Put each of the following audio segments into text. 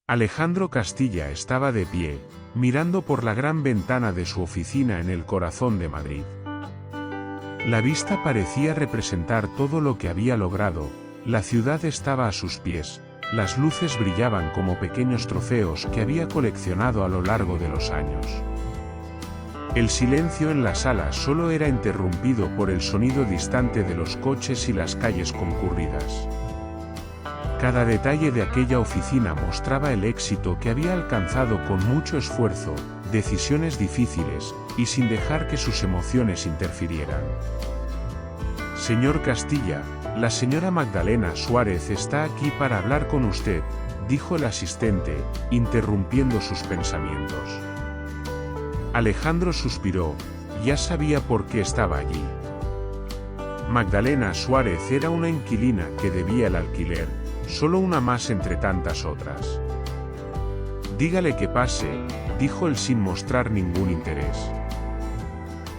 Alejandro Castilla estaba de pie, mirando por la gran ventana de su oficina en el corazón de Madrid. La vista parecía representar todo lo que había logrado, la ciudad estaba a sus pies, las luces brillaban como pequeños trofeos que había coleccionado a lo largo de los años. El silencio en la sala solo era interrumpido por el sonido distante de los coches y las calles concurridas. Cada detalle de aquella oficina mostraba el éxito que había alcanzado con mucho esfuerzo, decisiones difíciles, y sin dejar que sus emociones interfirieran. Señor Castilla, la señora Magdalena Suárez está aquí para hablar con usted, dijo el asistente, interrumpiendo sus pensamientos. Alejandro suspiró, ya sabía por qué estaba allí. Magdalena Suárez era una inquilina que debía el alquiler, solo una más entre tantas otras. Dígale que pase, dijo él sin mostrar ningún interés.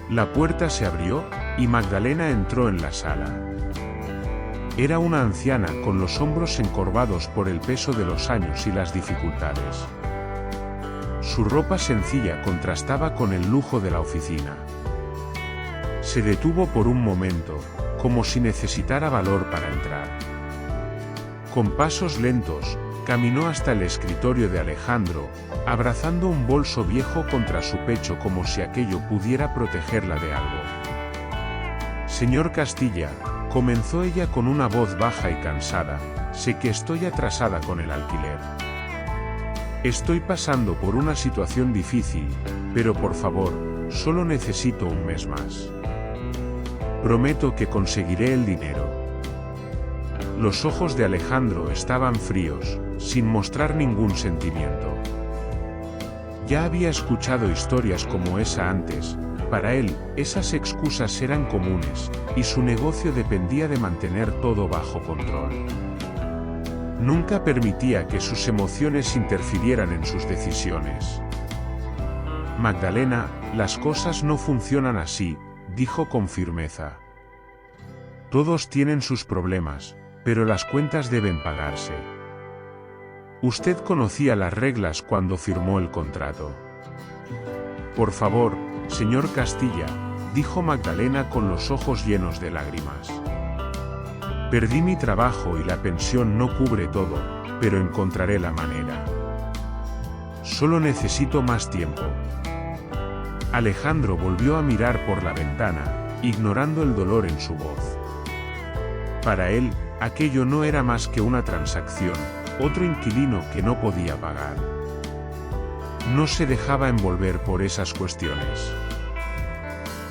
La puerta se abrió, y Magdalena entró en la sala. Era una anciana con los hombros encorvados por el peso de los años y las dificultades. Su ropa sencilla contrastaba con el lujo de la oficina. Se detuvo por un momento, como si necesitara valor para entrar. Con pasos lentos, caminó hasta el escritorio de Alejandro, abrazando un bolso viejo contra su pecho como si aquello pudiera protegerla de algo. Señor Castilla, comenzó ella con una voz baja y cansada, sé que estoy atrasada con el alquiler. Estoy pasando por una situación difícil, pero por favor, solo necesito un mes más. Prometo que conseguiré el dinero. Los ojos de Alejandro estaban fríos, sin mostrar ningún sentimiento. Ya había escuchado historias como esa antes, para él, esas excusas eran comunes, y su negocio dependía de mantener todo bajo control. Nunca permitía que sus emociones interfirieran en sus decisiones. Magdalena, las cosas no funcionan así, dijo con firmeza. Todos tienen sus problemas, pero las cuentas deben pagarse. Usted conocía las reglas cuando firmó el contrato. Por favor, señor Castilla, dijo Magdalena con los ojos llenos de lágrimas. Perdí mi trabajo y la pensión no cubre todo, pero encontraré la manera. Solo necesito más tiempo. Alejandro volvió a mirar por la ventana, ignorando el dolor en su voz. Para él, aquello no era más que una transacción, otro inquilino que no podía pagar. No se dejaba envolver por esas cuestiones.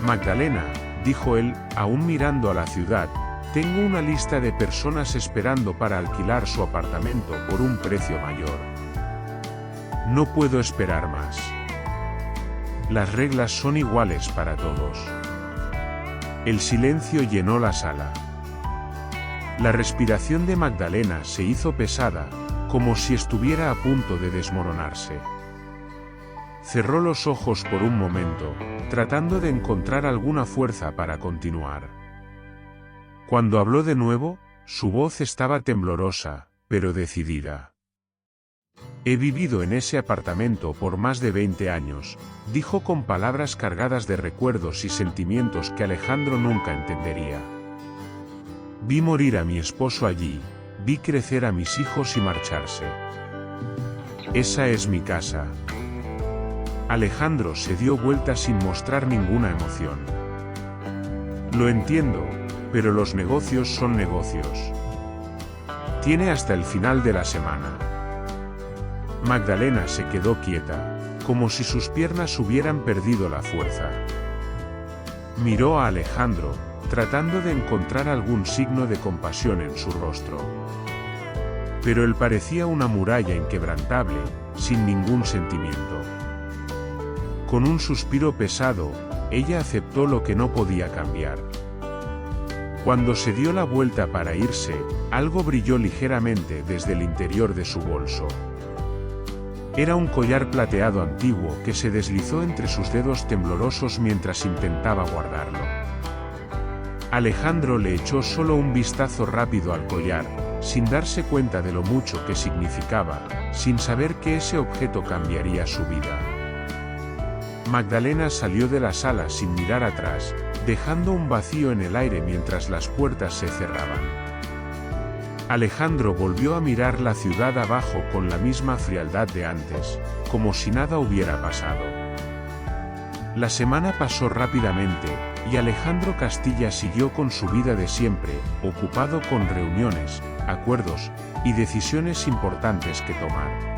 Magdalena, dijo él, aún mirando a la ciudad, tengo una lista de personas esperando para alquilar su apartamento por un precio mayor. No puedo esperar más. Las reglas son iguales para todos. El silencio llenó la sala. La respiración de Magdalena se hizo pesada, como si estuviera a punto de desmoronarse. Cerró los ojos por un momento, tratando de encontrar alguna fuerza para continuar. Cuando habló de nuevo, su voz estaba temblorosa, pero decidida. He vivido en ese apartamento por más de 20 años, dijo con palabras cargadas de recuerdos y sentimientos que Alejandro nunca entendería. Vi morir a mi esposo allí, vi crecer a mis hijos y marcharse. Esa es mi casa. Alejandro se dio vuelta sin mostrar ninguna emoción. Lo entiendo, pero los negocios son negocios. Tiene hasta el final de la semana. Magdalena se quedó quieta, como si sus piernas hubieran perdido la fuerza. Miró a Alejandro, tratando de encontrar algún signo de compasión en su rostro. Pero él parecía una muralla inquebrantable, sin ningún sentimiento. Con un suspiro pesado, ella aceptó lo que no podía cambiar. Cuando se dio la vuelta para irse, algo brilló ligeramente desde el interior de su bolso. Era un collar plateado antiguo que se deslizó entre sus dedos temblorosos mientras intentaba guardarlo. Alejandro le echó solo un vistazo rápido al collar, sin darse cuenta de lo mucho que significaba, sin saber que ese objeto cambiaría su vida. Magdalena salió de la sala sin mirar atrás, dejando un vacío en el aire mientras las puertas se cerraban. Alejandro volvió a mirar la ciudad abajo con la misma frialdad de antes, como si nada hubiera pasado. La semana pasó rápidamente, y Alejandro Castilla siguió con su vida de siempre, ocupado con reuniones, acuerdos y decisiones importantes que tomar.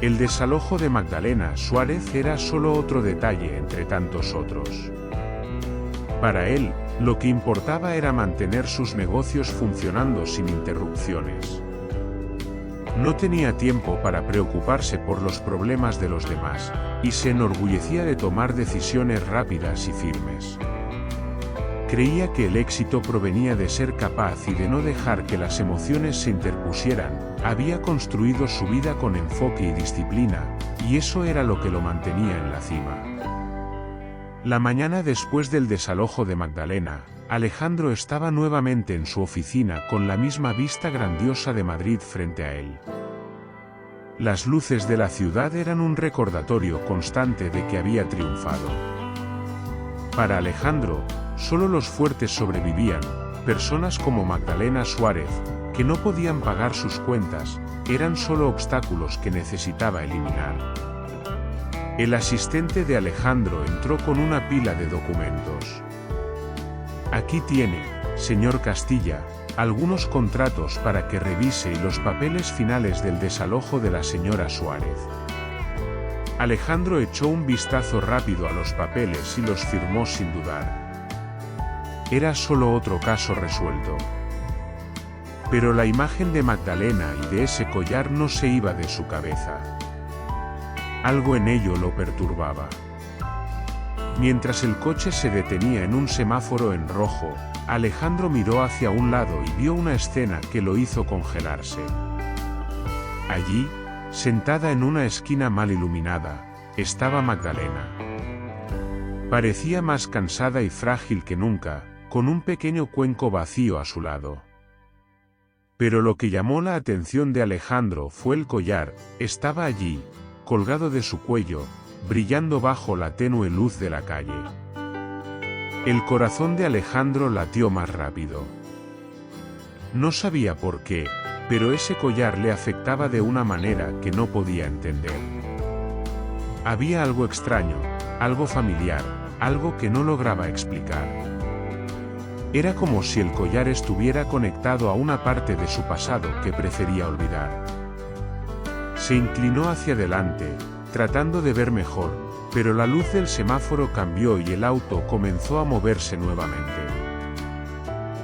El desalojo de Magdalena Suárez era solo otro detalle entre tantos otros. Para él, lo que importaba era mantener sus negocios funcionando sin interrupciones. No tenía tiempo para preocuparse por los problemas de los demás, y se enorgullecía de tomar decisiones rápidas y firmes. Creía que el éxito provenía de ser capaz y de no dejar que las emociones se interpusieran. Había construido su vida con enfoque y disciplina, y eso era lo que lo mantenía en la cima. La mañana después del desalojo de Magdalena, Alejandro estaba nuevamente en su oficina con la misma vista grandiosa de Madrid frente a él. Las luces de la ciudad eran un recordatorio constante de que había triunfado. Para Alejandro, solo los fuertes sobrevivían. Personas como Magdalena Suárez, que no podían pagar sus cuentas, eran solo obstáculos que necesitaba eliminar. El asistente de Alejandro entró con una pila de documentos. Aquí tiene, señor Castilla, algunos contratos para que revise y los papeles finales del desalojo de la señora Suárez. Alejandro echó un vistazo rápido a los papeles y los firmó sin dudar. Era solo otro caso resuelto. Pero la imagen de Magdalena y de ese collar no se iba de su cabeza. Algo en ello lo perturbaba. Mientras el coche se detenía en un semáforo en rojo, Alejandro miró hacia un lado y vio una escena que lo hizo congelarse. Allí, sentada en una esquina mal iluminada, estaba Magdalena. Parecía más cansada y frágil que nunca, con un pequeño cuenco vacío a su lado. Pero lo que llamó la atención de Alejandro fue el collar. Estaba allí, colgado de su cuello, brillando bajo la tenue luz de la calle. El corazón de Alejandro latió más rápido. No sabía por qué, pero ese collar le afectaba de una manera que no podía entender. Había algo extraño, algo familiar, algo que no lograba explicar. Era como si el collar estuviera conectado a una parte de su pasado que prefería olvidar. Se inclinó hacia adelante, tratando de ver mejor, pero la luz del semáforo cambió y el auto comenzó a moverse nuevamente.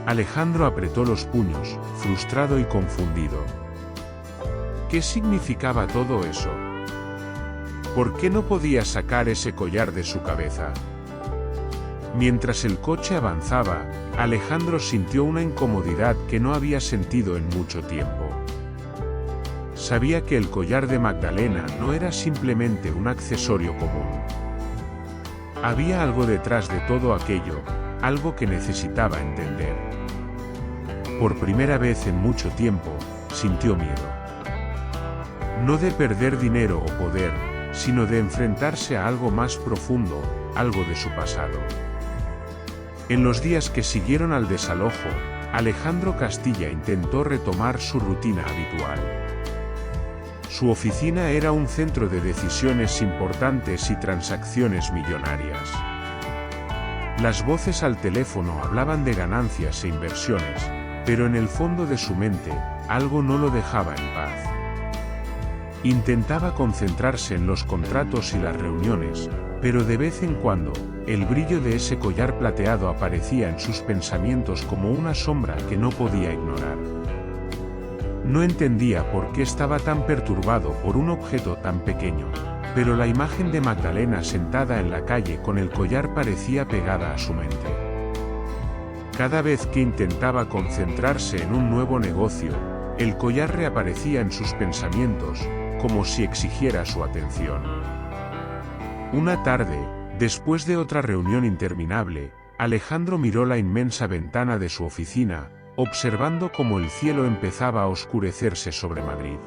Alejandro apretó los puños, frustrado y confundido. ¿Qué significaba todo eso? ¿Por qué no podía sacar ese collar de su cabeza? Mientras el coche avanzaba, Alejandro sintió una incomodidad que no había sentido en mucho tiempo. Sabía que el collar de Magdalena no era simplemente un accesorio común. Había algo detrás de todo aquello, algo que necesitaba entender. Por primera vez en mucho tiempo, sintió miedo. No de perder dinero o poder, sino de enfrentarse a algo más profundo, algo de su pasado. En los días que siguieron al desalojo, Alejandro Castilla intentó retomar su rutina habitual. Su oficina era un centro de decisiones importantes y transacciones millonarias. Las voces al teléfono hablaban de ganancias e inversiones, pero en el fondo de su mente, algo no lo dejaba en paz. Intentaba concentrarse en los contratos y las reuniones, pero de vez en cuando, el brillo de ese collar plateado aparecía en sus pensamientos como una sombra que no podía ignorar. No entendía por qué estaba tan perturbado por un objeto tan pequeño, pero la imagen de Magdalena sentada en la calle con el collar parecía pegada a su mente. Cada vez que intentaba concentrarse en un nuevo negocio, el collar reaparecía en sus pensamientos, como si exigiera su atención. Una tarde, después de otra reunión interminable, Alejandro miró la inmensa ventana de su oficina, observando cómo el cielo empezaba a oscurecerse sobre Madrid.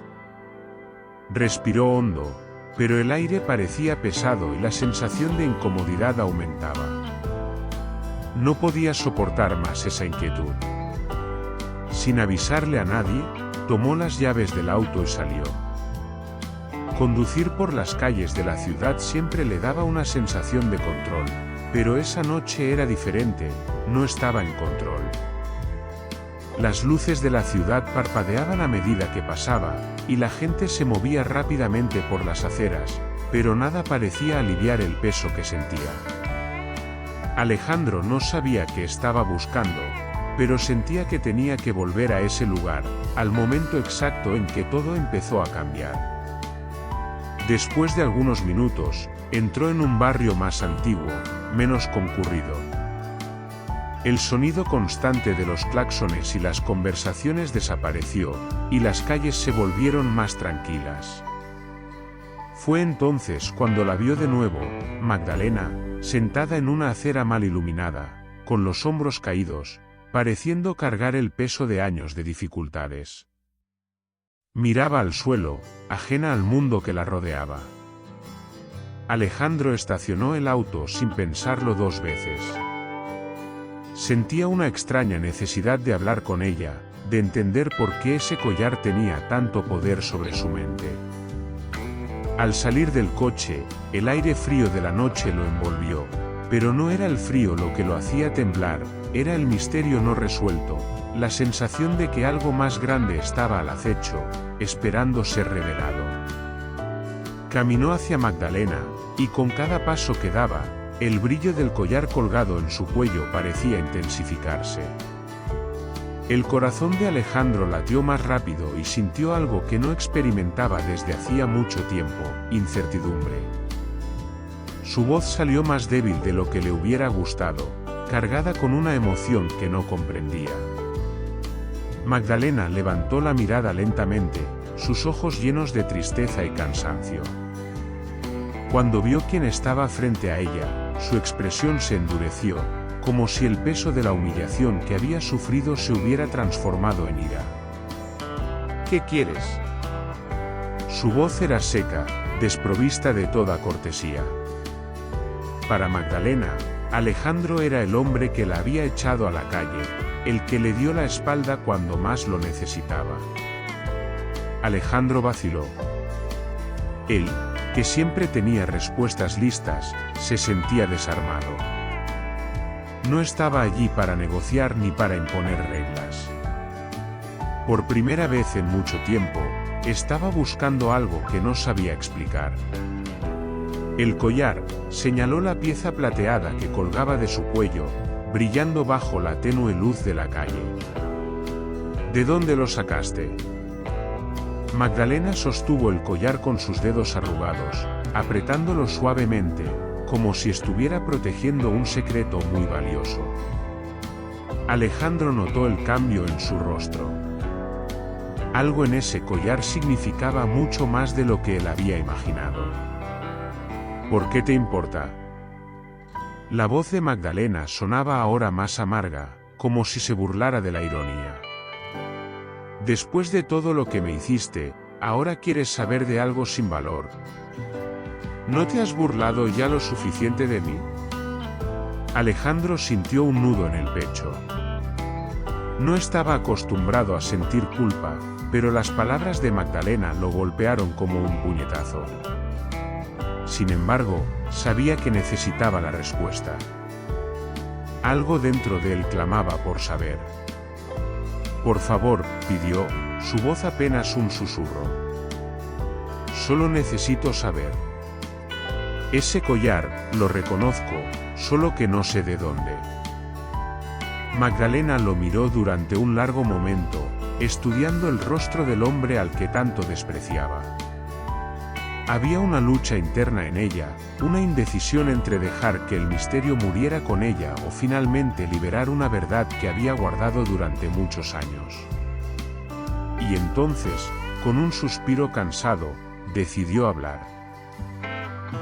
Respiró hondo, pero el aire parecía pesado y la sensación de incomodidad aumentaba. No podía soportar más esa inquietud. Sin avisarle a nadie, tomó las llaves del auto y salió. Conducir por las calles de la ciudad siempre le daba una sensación de control, pero esa noche era diferente, no estaba en control. Las luces de la ciudad parpadeaban a medida que pasaba, y la gente se movía rápidamente por las aceras, pero nada parecía aliviar el peso que sentía. Alejandro no sabía qué estaba buscando, pero sentía que tenía que volver a ese lugar, al momento exacto en que todo empezó a cambiar. Después de algunos minutos, entró en un barrio más antiguo, menos concurrido. El sonido constante de los claxones y las conversaciones desapareció, y las calles se volvieron más tranquilas. Fue entonces cuando la vio de nuevo, Magdalena, sentada en una acera mal iluminada, con los hombros caídos, pareciendo cargar el peso de años de dificultades. Miraba al suelo, ajena al mundo que la rodeaba. Alejandro estacionó el auto sin pensarlo dos veces. Sentía una extraña necesidad de hablar con ella, de entender por qué ese collar tenía tanto poder sobre su mente. Al salir del coche, el aire frío de la noche lo envolvió, pero no era el frío lo que lo hacía temblar, era el misterio no resuelto, la sensación de que algo más grande estaba al acecho, esperando ser revelado. Caminó hacia Magdalena, y con cada paso que daba, el brillo del collar colgado en su cuello parecía intensificarse. El corazón de Alejandro latió más rápido y sintió algo que no experimentaba desde hacía mucho tiempo, incertidumbre. Su voz salió más débil de lo que le hubiera gustado, cargada con una emoción que no comprendía. Magdalena levantó la mirada lentamente, sus ojos llenos de tristeza y cansancio. Cuando vio quién estaba frente a ella, su expresión se endureció, como si el peso de la humillación que había sufrido se hubiera transformado en ira. ¿Qué quieres? Su voz era seca, desprovista de toda cortesía. Para Magdalena, Alejandro era el hombre que la había echado a la calle, el que le dio la espalda cuando más lo necesitaba. Alejandro vaciló. Él, que siempre tenía respuestas listas, se sentía desarmado. No estaba allí para negociar ni para imponer reglas. Por primera vez en mucho tiempo, estaba buscando algo que no sabía explicar. El collar, señaló la pieza plateada que colgaba de su cuello, brillando bajo la tenue luz de la calle. ¿De dónde lo sacaste? Magdalena sostuvo el collar con sus dedos arrugados, apretándolo suavemente, como si estuviera protegiendo un secreto muy valioso. Alejandro notó el cambio en su rostro. Algo en ese collar significaba mucho más de lo que él había imaginado. ¿Por qué te importa? La voz de Magdalena sonaba ahora más amarga, como si se burlara de la ironía. Después de todo lo que me hiciste, ahora quieres saber de algo sin valor. ¿No te has burlado ya lo suficiente de mí? Alejandro sintió un nudo en el pecho. No estaba acostumbrado a sentir culpa, pero las palabras de Magdalena lo golpearon como un puñetazo. Sin embargo, sabía que necesitaba la respuesta. Algo dentro de él clamaba por saber. Por favor, pidió, su voz apenas un susurro. Solo necesito saber. Ese collar, lo reconozco, solo que no sé de dónde. Magdalena lo miró durante un largo momento, estudiando el rostro del hombre al que tanto despreciaba. Había una lucha interna en ella, una indecisión entre dejar que el misterio muriera con ella o finalmente liberar una verdad que había guardado durante muchos años. Y entonces, con un suspiro cansado, decidió hablar.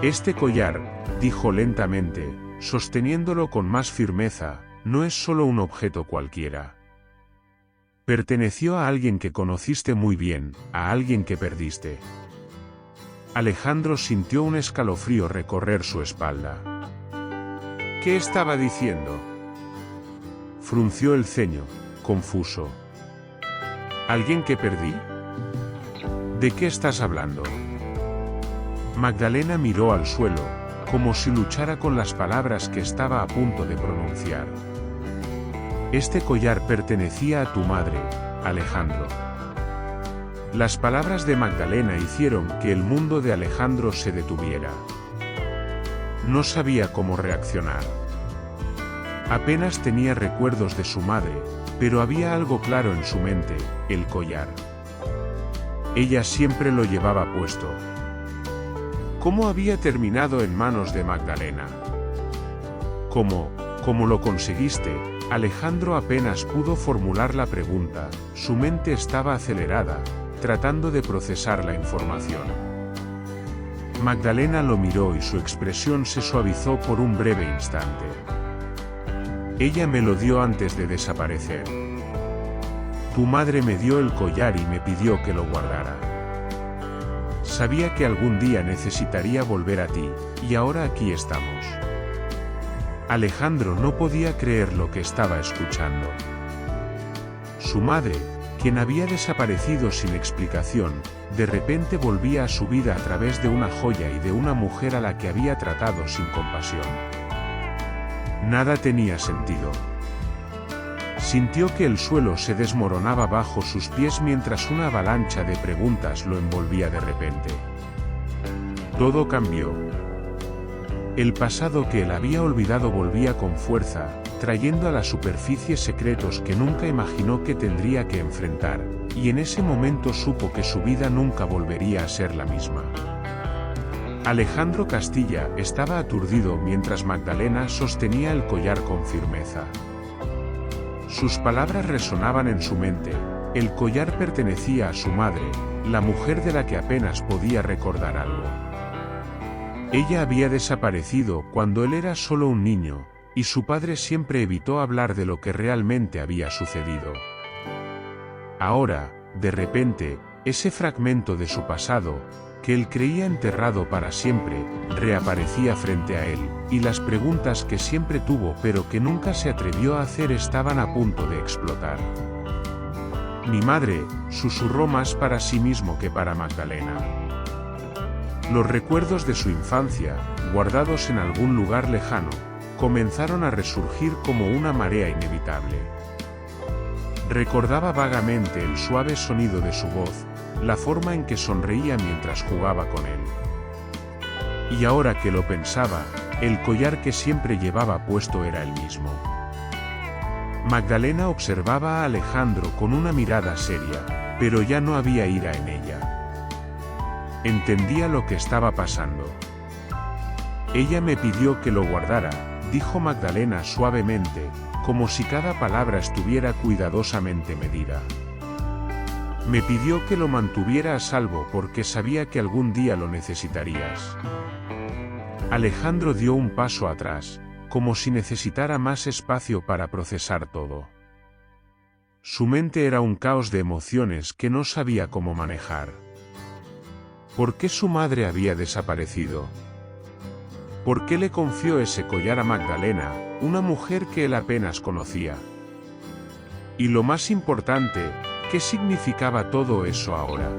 Este collar, dijo lentamente, sosteniéndolo con más firmeza, no es solo un objeto cualquiera. Perteneció a alguien que conociste muy bien, a alguien que perdiste. Alejandro sintió un escalofrío recorrer su espalda. ¿Qué estaba diciendo? Frunció el ceño, confuso. ¿Alguien que perdí? ¿De qué estás hablando? Magdalena miró al suelo, como si luchara con las palabras que estaba a punto de pronunciar. Este collar pertenecía a tu madre, Alejandro. Las palabras de Magdalena hicieron que el mundo de Alejandro se detuviera. No sabía cómo reaccionar. Apenas tenía recuerdos de su madre, pero había algo claro en su mente, el collar. Ella siempre lo llevaba puesto. ¿Cómo había terminado en manos de Magdalena? ¿Cómo lo conseguiste? Alejandro apenas pudo formular la pregunta, su mente estaba acelerada, tratando de procesar la información. Magdalena lo miró y su expresión se suavizó por un breve instante. Ella me lo dio antes de desaparecer. Tu madre me dio el collar y me pidió que lo guardara. Sabía que algún día necesitaría volver a ti, y ahora aquí estamos. Alejandro no podía creer lo que estaba escuchando. Su madre, quien había desaparecido sin explicación, de repente volvía a su vida a través de una joya y de una mujer a la que había tratado sin compasión. Nada tenía sentido. Sintió que el suelo se desmoronaba bajo sus pies mientras una avalancha de preguntas lo envolvía de repente. Todo cambió. El pasado que él había olvidado volvía con fuerza, trayendo a la superficie secretos que nunca imaginó que tendría que enfrentar, y en ese momento supo que su vida nunca volvería a ser la misma. Alejandro Castilla estaba aturdido mientras Magdalena sostenía el collar con firmeza. Sus palabras resonaban en su mente, el collar pertenecía a su madre, la mujer de la que apenas podía recordar algo. Ella había desaparecido cuando él era solo un niño, y su padre siempre evitó hablar de lo que realmente había sucedido. Ahora, de repente, ese fragmento de su pasado, que él creía enterrado para siempre, reaparecía frente a él, y las preguntas que siempre tuvo pero que nunca se atrevió a hacer estaban a punto de explotar. Mi madre, susurró más para sí mismo que para Magdalena. Los recuerdos de su infancia, guardados en algún lugar lejano, comenzaron a resurgir como una marea inevitable. Recordaba vagamente el suave sonido de su voz, la forma en que sonreía mientras jugaba con él. Y ahora que lo pensaba, el collar que siempre llevaba puesto era el mismo. Magdalena observaba a Alejandro con una mirada seria, pero ya no había ira en ella. Entendía lo que estaba pasando. Ella me pidió que lo guardara, dijo Magdalena suavemente, como si cada palabra estuviera cuidadosamente medida. Me pidió que lo mantuviera a salvo porque sabía que algún día lo necesitarías. Alejandro dio un paso atrás, como si necesitara más espacio para procesar todo. Su mente era un caos de emociones que no sabía cómo manejar. ¿Por qué su madre había desaparecido? ¿Por qué le confió ese collar a Magdalena, una mujer que él apenas conocía? Y lo más importante, ¿qué significaba todo eso ahora?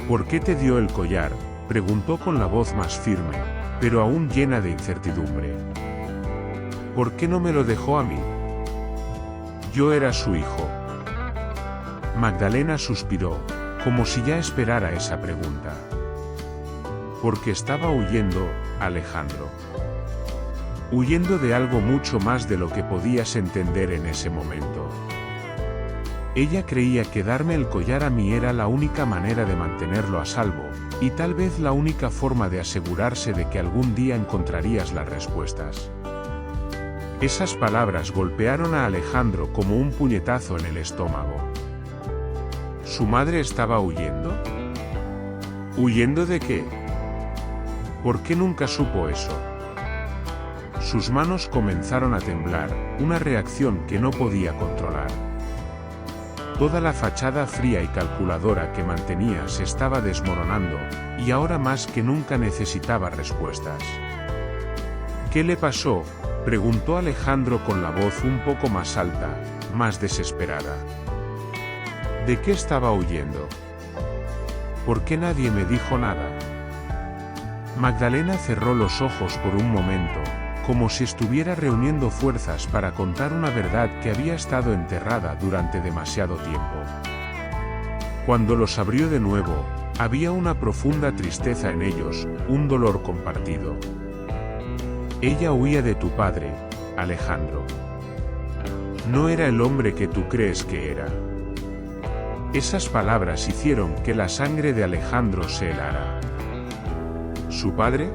¿Por qué te dio el collar?, preguntó con la voz más firme, pero aún llena de incertidumbre. ¿Por qué no me lo dejó a mí? Yo era su hijo. Magdalena suspiró, como si ya esperara esa pregunta. Porque estaba huyendo, Alejandro. Huyendo de algo mucho más de lo que podías entender en ese momento. Ella creía que darme el collar a mí era la única manera de mantenerlo a salvo, y tal vez la única forma de asegurarse de que algún día encontrarías las respuestas. Esas palabras golpearon a Alejandro como un puñetazo en el estómago. ¿Su madre estaba huyendo? ¿Huyendo de qué? ¿Por qué nunca supo eso? Sus manos comenzaron a temblar, una reacción que no podía controlar. Toda la fachada fría y calculadora que mantenía se estaba desmoronando, y ahora más que nunca necesitaba respuestas. ¿Qué le pasó?, preguntó Alejandro con la voz un poco más alta, más desesperada. ¿De qué estaba huyendo? ¿Por qué nadie me dijo nada? Magdalena cerró los ojos por un momento, como si estuviera reuniendo fuerzas para contar una verdad que había estado enterrada durante demasiado tiempo. Cuando los abrió de nuevo, había una profunda tristeza en ellos, un dolor compartido. Ella huía de tu padre, Alejandro. No era el hombre que tú crees que era. Esas palabras hicieron que la sangre de Alejandro se helara. ¿Su padre?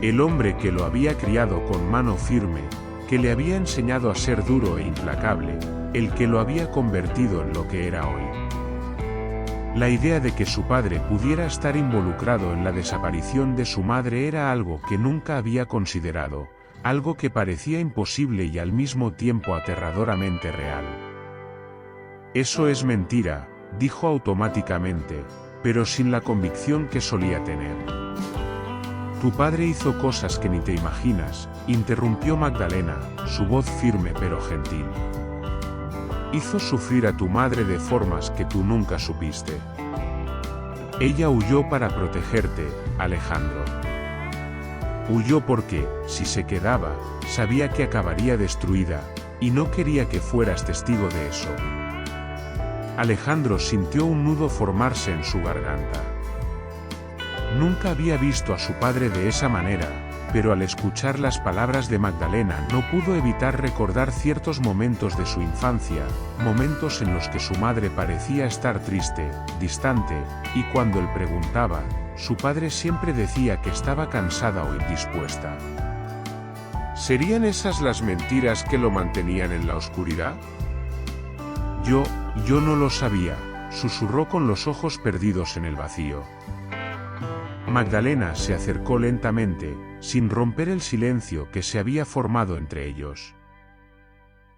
El hombre que lo había criado con mano firme, que le había enseñado a ser duro e implacable, el que lo había convertido en lo que era hoy. La idea de que su padre pudiera estar involucrado en la desaparición de su madre era algo que nunca había considerado, algo que parecía imposible y al mismo tiempo aterradoramente real. Eso es mentira, dijo automáticamente, pero sin la convicción que solía tener. Tu padre hizo cosas que ni te imaginas, interrumpió Magdalena, su voz firme pero gentil. Hizo sufrir a tu madre de formas que tú nunca supiste. Ella huyó para protegerte, Alejandro. Huyó porque, si se quedaba, sabía que acabaría destruida, y no quería que fueras testigo de eso. Alejandro sintió un nudo formarse en su garganta. Nunca había visto a su padre de esa manera, pero al escuchar las palabras de Magdalena no pudo evitar recordar ciertos momentos de su infancia, momentos en los que su madre parecía estar triste, distante, y cuando él preguntaba, su padre siempre decía que estaba cansada o indispuesta. ¿Serían esas las mentiras que lo mantenían en la oscuridad? Yo no lo sabía, susurró con los ojos perdidos en el vacío. Magdalena se acercó lentamente, sin romper el silencio que se había formado entre ellos.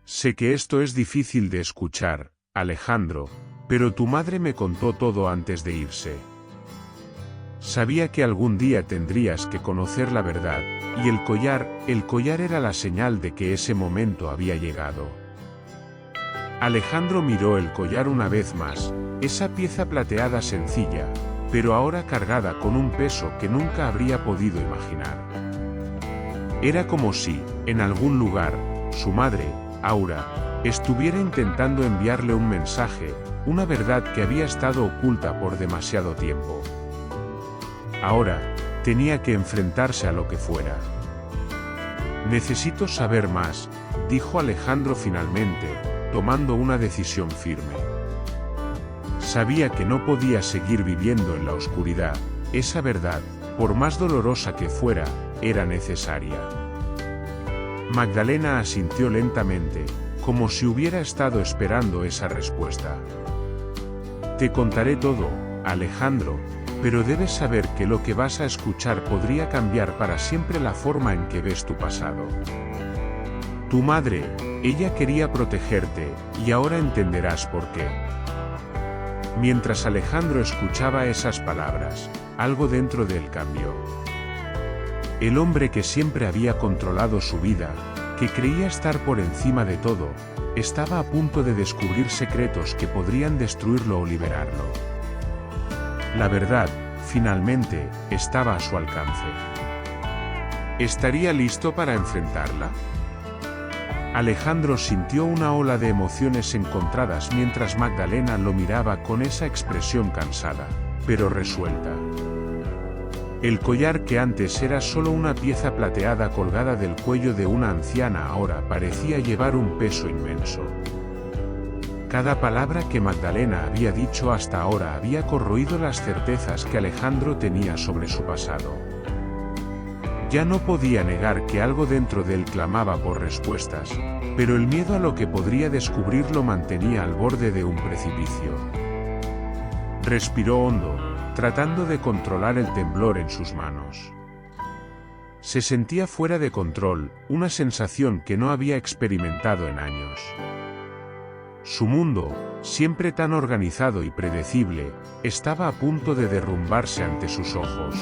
Sé que esto es difícil de escuchar, Alejandro, pero tu madre me contó todo antes de irse. Sabía que algún día tendrías que conocer la verdad, y el collar era la señal de que ese momento había llegado. Alejandro miró el collar una vez más, esa pieza plateada sencilla, pero ahora cargada con un peso que nunca habría podido imaginar. Era como si, en algún lugar, su madre, Aura, estuviera intentando enviarle un mensaje, una verdad que había estado oculta por demasiado tiempo. Ahora, tenía que enfrentarse a lo que fuera. Necesito saber más, dijo Alejandro finalmente, tomando una decisión firme. Sabía que no podía seguir viviendo en la oscuridad, esa verdad, por más dolorosa que fuera, era necesaria. Magdalena asintió lentamente, como si hubiera estado esperando esa respuesta. Te contaré todo, Alejandro, pero debes saber que lo que vas a escuchar podría cambiar para siempre la forma en que ves tu pasado. Tu madre, ella quería protegerte, y ahora entenderás por qué. Mientras Alejandro escuchaba esas palabras, algo dentro de él cambió. El hombre que siempre había controlado su vida, que creía estar por encima de todo, estaba a punto de descubrir secretos que podrían destruirlo o liberarlo. La verdad, finalmente, estaba a su alcance. ¿Estaría listo para enfrentarla? Alejandro sintió una ola de emociones encontradas mientras Magdalena lo miraba con esa expresión cansada, pero resuelta. El collar que antes era solo una pieza plateada colgada del cuello de una anciana ahora parecía llevar un peso inmenso. Cada palabra que Magdalena había dicho hasta ahora había corroído las certezas que Alejandro tenía sobre su pasado. Ya no podía negar que algo dentro de él clamaba por respuestas, pero el miedo a lo que podría descubrir lo mantenía al borde de un precipicio. Respiró hondo, tratando de controlar el temblor en sus manos. Se sentía fuera de control, una sensación que no había experimentado en años. Su mundo, siempre tan organizado y predecible, estaba a punto de derrumbarse ante sus ojos.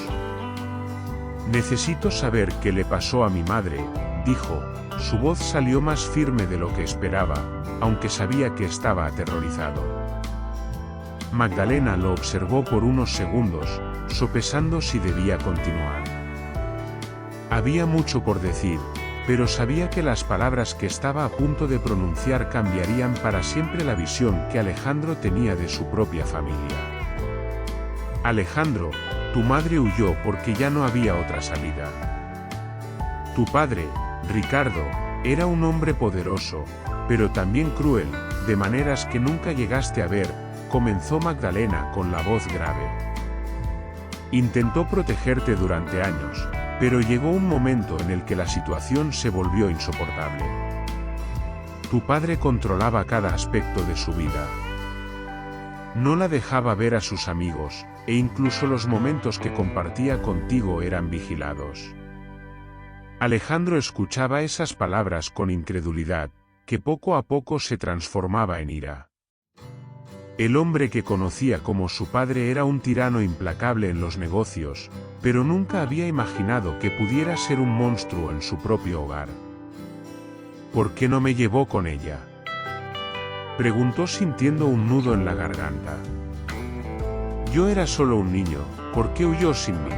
«Necesito saber qué le pasó a mi madre», dijo. Su voz salió más firme de lo que esperaba, aunque sabía que estaba aterrorizado. Magdalena lo observó por unos segundos, sopesando si debía continuar. Había mucho por decir, pero sabía que las palabras que estaba a punto de pronunciar cambiarían para siempre la visión que Alejandro tenía de su propia familia. «Alejandro, tu madre huyó porque ya no había otra salida. Tu padre, Ricardo, era un hombre poderoso, pero también cruel, de maneras que nunca llegaste a ver», comenzó Magdalena con la voz grave. «Intentó protegerte durante años, pero llegó un momento en el que la situación se volvió insoportable. Tu padre controlaba cada aspecto de su vida. No la dejaba ver a sus amigos, e incluso los momentos que compartía contigo eran vigilados». Alejandro escuchaba esas palabras con incredulidad, que poco a poco se transformaba en ira. El hombre que conocía como su padre era un tirano implacable en los negocios, pero nunca había imaginado que pudiera ser un monstruo en su propio hogar. «¿Por qué no me llevó con ella?», preguntó sintiendo un nudo en la garganta. «Yo era solo un niño, ¿por qué huyó sin mí?».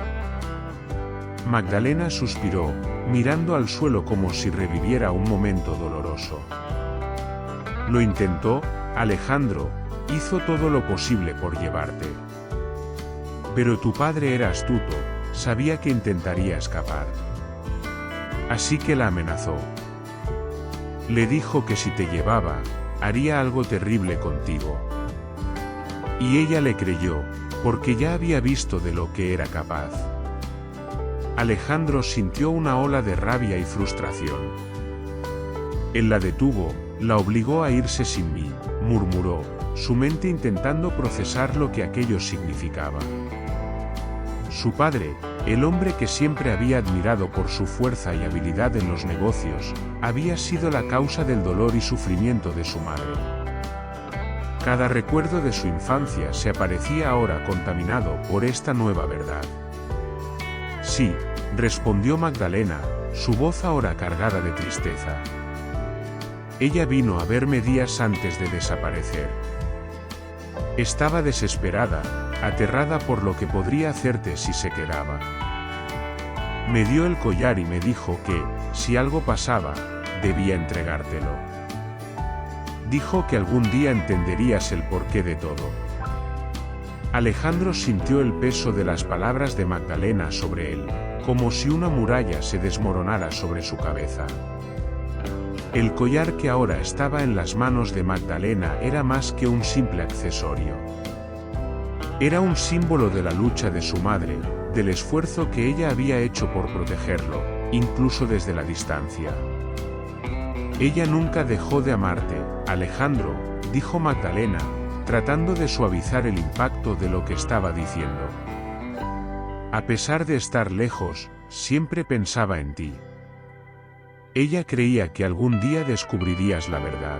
Magdalena suspiró, mirando al suelo como si reviviera un momento doloroso. «Lo intentó, Alejandro, hizo todo lo posible por llevarte. Pero tu padre era astuto, sabía que intentaría escapar. Así que la amenazó. Le dijo que si te llevaba, haría algo terrible contigo. Y ella le creyó, porque ya había visto de lo que era capaz». Alejandro sintió una ola de rabia y frustración. Él la detuvo, la obligó a irse sin mí, murmuró, su mente intentando procesar lo que aquello significaba. Su padre, el hombre que siempre había admirado por su fuerza y habilidad en los negocios, había sido la causa del dolor y sufrimiento de su madre. Cada recuerdo de su infancia se aparecía ahora contaminado por esta nueva verdad. «Sí», respondió Magdalena, su voz ahora cargada de tristeza. «Ella vino a verme días antes de desaparecer. Estaba desesperada, aterrada por lo que podría hacerte si se quedaba. Me dio el collar y me dijo que, si algo pasaba, debía entregártelo. Dijo que algún día entenderías el porqué de todo». Alejandro sintió el peso de las palabras de Magdalena sobre él, como si una muralla se desmoronara sobre su cabeza. El collar que ahora estaba en las manos de Magdalena era más que un simple accesorio. Era un símbolo de la lucha de su madre, del esfuerzo que ella había hecho por protegerlo, incluso desde la distancia. «Ella nunca dejó de amarte, Alejandro», dijo Magdalena, tratando de suavizar el impacto de lo que estaba diciendo. «A pesar de estar lejos, siempre pensaba en ti. Ella creía que algún día descubrirías la verdad».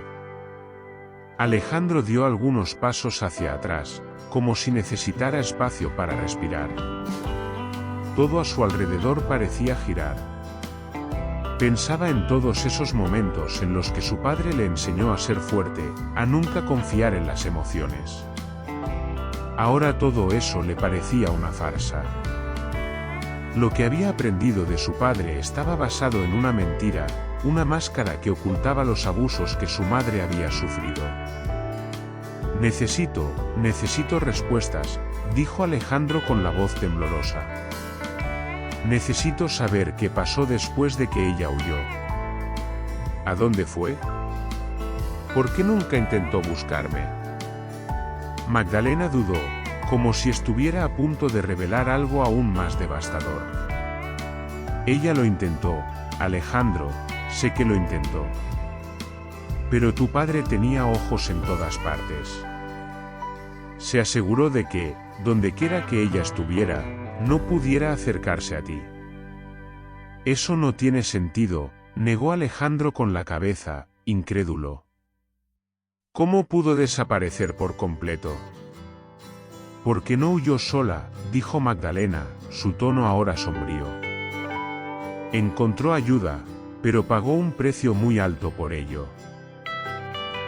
Alejandro dio algunos pasos hacia atrás, como si necesitara espacio para respirar. Todo a su alrededor parecía girar. Pensaba en todos esos momentos en los que su padre le enseñó a ser fuerte, a nunca confiar en las emociones. Ahora todo eso le parecía una farsa. Lo que había aprendido de su padre estaba basado en una mentira, una máscara que ocultaba los abusos que su madre había sufrido. Necesito respuestas», dijo Alejandro con la voz temblorosa. «Necesito saber qué pasó después de que ella huyó. ¿A dónde fue? ¿Por qué nunca intentó buscarme?». Magdalena dudó, como si estuviera a punto de revelar algo aún más devastador. «Ella lo intentó, Alejandro, sé que lo intentó. Pero tu padre tenía ojos en todas partes. Se aseguró de que, dondequiera que ella estuviera, no pudiera acercarse a ti». «Eso no tiene sentido», negó Alejandro con la cabeza, incrédulo. ¿Cómo pudo desaparecer por completo? ¿Por qué no huyó sola?, dijo Magdalena, su tono ahora sombrío. Encontró ayuda, pero pagó un precio muy alto por ello.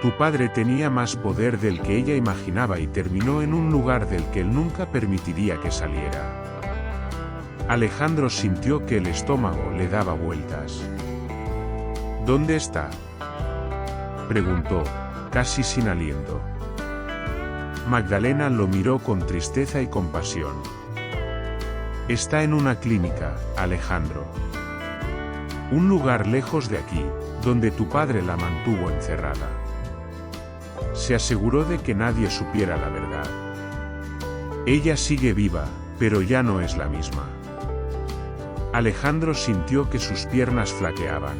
Tu padre tenía más poder del que ella imaginaba y terminó en un lugar del que él nunca permitiría que saliera. Alejandro sintió que el estómago le daba vueltas. ¿Dónde está?, preguntó, casi sin aliento. Magdalena lo miró con tristeza y compasión. Está en una clínica, Alejandro. Un lugar lejos de aquí, donde tu padre la mantuvo encerrada. Se aseguró de que nadie supiera la verdad. Ella sigue viva, pero ya no es la misma. Alejandro sintió que sus piernas flaqueaban.